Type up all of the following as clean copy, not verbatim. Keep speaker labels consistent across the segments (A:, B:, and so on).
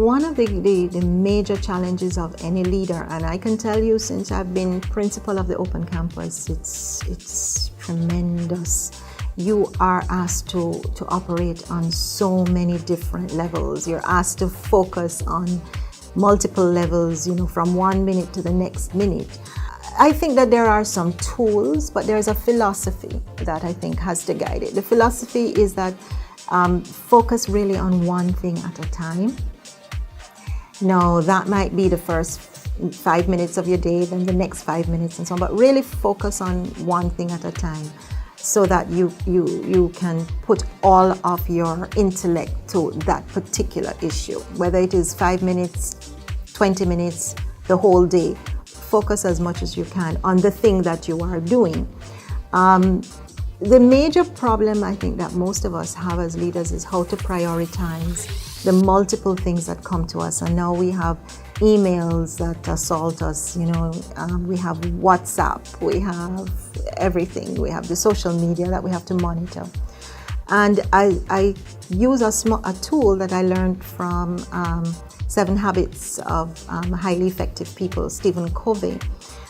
A: one of the major challenges of any leader, and I can tell you since I've been principal of the Open Campus, it's tremendous. You are asked to operate on so many different levels. You're asked to focus on multiple levels, from 1 minute to the next minute. I think that there are some tools, but there's a philosophy that I think has to guide it. The philosophy is that focus really on one thing at a time. Now, that might be the first 5 minutes of your day, then the next 5 minutes and so on, but really focus on one thing at a time so that you can put all of your intellect to that particular issue, whether it is 5 minutes, 20 minutes, the whole day. Focus as much as you can on the thing that you are doing. The major problem I think that most of us have as leaders is how to prioritize the multiple things that come to us. And now we have emails that assault us, we have WhatsApp, we have everything, we have the social media that we have to monitor. And I use a tool that I learned from 7 Habits of Highly Effective People, Stephen Covey,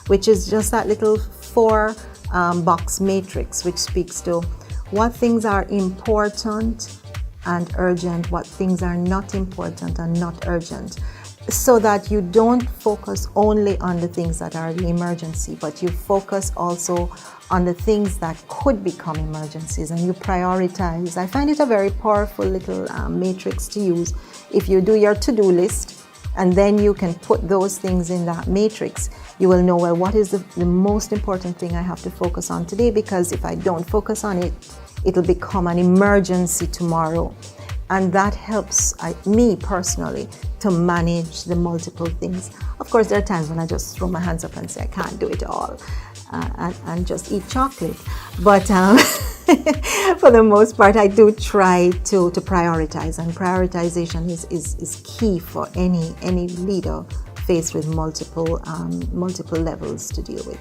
A: which is just that little 4-box matrix which speaks to what things are important and urgent, what things are not important and not urgent, so that you don't focus only on the things that are the emergency, but you focus also on the things that could become emergencies and you prioritize. I find it a very powerful little matrix to use. If you do your to-do list and then you can put those things in that matrix, you will know, well, what is the most important thing I have to focus on today, because if I don't focus on it, it'll become an emergency tomorrow. And that helps me personally to manage the multiple things. Of course, there are times when I just throw my hands up and say I can't do it all and just eat chocolate. But for the most part, I do try to prioritize, and prioritization is key for any leader faced with multiple levels to deal with.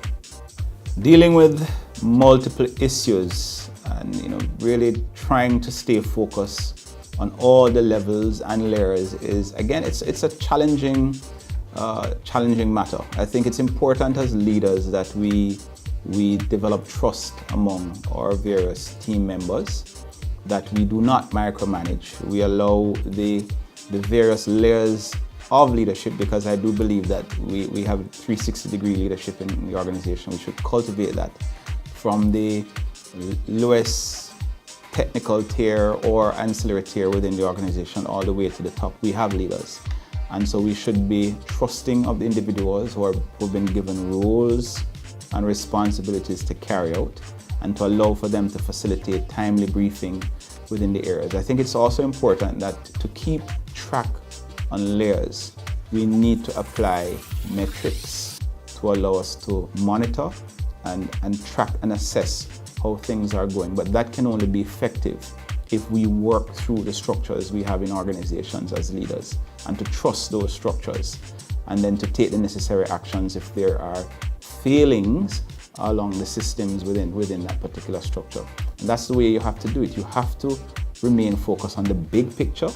B: Dealing with multiple issues and really trying to stay focused on all the levels and layers is, again, it's a challenging matter. I think it's important as leaders that we develop trust among our various team members, that we do not micromanage. We allow the various layers of leadership, because I do believe that we have 360-degree leadership in the organization. We should cultivate that from the lowest technical tier or ancillary tier within the organization all the way to the top. We have leaders, and so we should be trusting of the individuals who've been given roles and responsibilities to carry out, and to allow for them to facilitate timely briefing within the areas. I think it's also important that to keep track on layers, we need to apply metrics to allow us to monitor and track and assess how things are going. But that can only be effective if we work through the structures we have in organizations as leaders, and to trust those structures, and then to take the necessary actions if there are failings along the systems within that particular structure. And that's the way you have to do it. You have to remain focused on the big picture,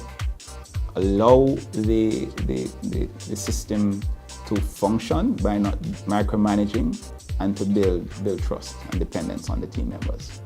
B: allow the system to function by not micromanaging, and to build trust and dependence on the team members.